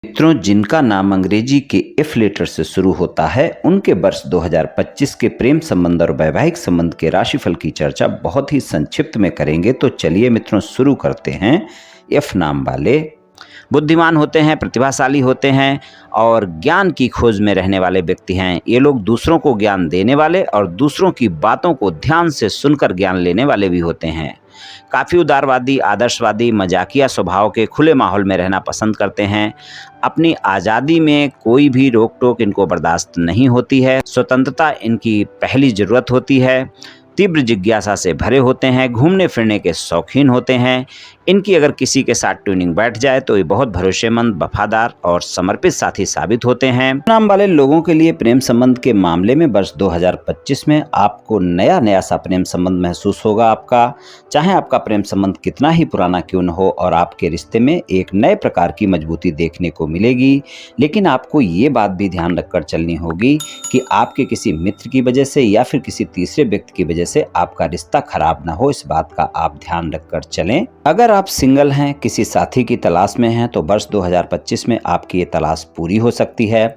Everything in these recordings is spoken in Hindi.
मित्रों, जिनका नाम अंग्रेजी के एफ लेटर से शुरू होता है उनके वर्ष 2025 के प्रेम संबंध और वैवाहिक संबंध के राशिफल की चर्चा बहुत ही संक्षिप्त में करेंगे। तो चलिए मित्रों शुरू करते हैं। एफ नाम वाले बुद्धिमान होते हैं, प्रतिभाशाली होते हैं और ज्ञान की खोज में रहने वाले व्यक्ति हैं। ये लोग दूसरों को ज्ञान देने वाले और दूसरों की बातों को ध्यान से सुनकर ज्ञान लेने वाले भी होते हैं। काफ़ी उदारवादी, आदर्शवादी, मजाकिया स्वभाव के, खुले माहौल में रहना पसंद करते हैं। अपनी आज़ादी में कोई भी रोक टोक इनको बर्दाश्त नहीं होती है। स्वतंत्रता इनकी पहली ज़रूरत होती है। तीव्र जिज्ञासा से भरे होते हैं, घूमने फिरने के शौकीन होते हैं। इनकी अगर किसी के साथ ट्यूनिंग बैठ जाए तो ये बहुत भरोसेमंद, वफादार और समर्पित साथी साबित होते हैं। नाम वाले लोगों के लिए प्रेम संबंध के मामले में वर्ष 2025 में आपको नया सा प्रेम संबंध महसूस होगा। आपका चाहे आपका प्रेम संबंध कितना ही पुराना क्यों न हो और आपके रिश्ते में एक नए प्रकार की मजबूती देखने को मिलेगी। लेकिन आपको ये बात भी ध्यान रखकर चलनी होगी कि आपके किसी मित्र की वजह से या फिर किसी तीसरे व्यक्ति की वजह से आपका रिश्ता खराब ना हो, इस बात का आप ध्यान रखकर चलें। अगर आप सिंगल हैं, किसी साथी की तलाश में हैं तो वर्ष 2025 में आपकी ये तलाश पूरी हो सकती है।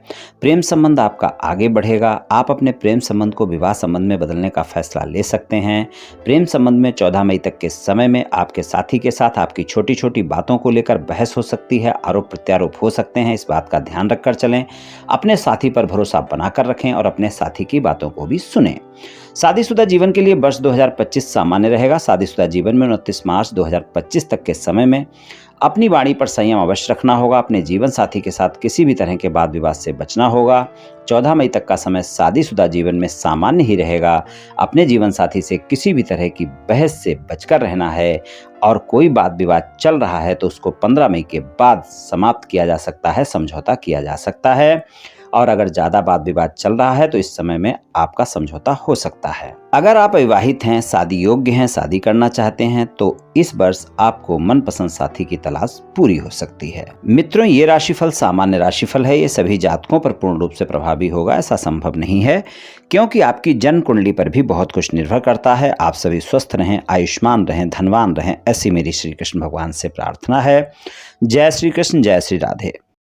प्रेम संबंध आपका आगे बढ़ेगा। आप अपने प्रेम संबंध को विवाह संबंध में बदलने का फैसला ले सकते हैं। प्रेम संबंध में 14 मई तक के समय में आपके साथी के साथ आपकी छोटी छोटी बातों को लेकर बहस हो सकती है, आरोप प्रत्यारोप हो सकते हैं। इस बात का ध्यान रखकर चलें। अपने साथी पर भरोसा बनाकर रखें और अपने साथी की बातों को भी सुनें। शादीशुदा जीवन के लिए वर्ष 2025 सामान्य रहेगा। शादीशुदा जीवन में 29 मार्च 2025 तक के समय में अपनी वाणी पर संयम अवश्य रखना होगा। अपने जीवन साथी के साथ किसी भी तरह के वाद विवाद से बचना होगा। 14 मई तक का समय शादीशुदा जीवन में सामान्य ही रहेगा। अपने जीवन साथी से किसी भी तरह की बहस से बचकर रहना है और कोई वाद विवाद चल रहा है तो उसको 15 मई के बाद समाप्त किया जा सकता है, समझौता किया जा सकता है। और अगर ज़्यादा वाद विवाद चल रहा है तो इस समय में आपका समझौता हो सकता है। अगर आप अविवाहित हैं, शादी योग्य हैं, शादी करना चाहते हैं तो इस वर्ष आपको मनपसंद साथी की तलाश पूरी हो सकती है। मित्रों, ये राशिफल सामान्य राशिफल है। ये सभी जातकों पर पूर्ण रूप से प्रभावी होगा ऐसा संभव नहीं है, क्योंकि आपकी जन्म कुंडली पर भी बहुत कुछ निर्भर करता है। आप सभी स्वस्थ रहें, आयुष्मान रहें, धनवान रहें, ऐसी मेरी श्री कृष्ण भगवान से प्रार्थना है। जय श्री कृष्ण, जय श्री राधे।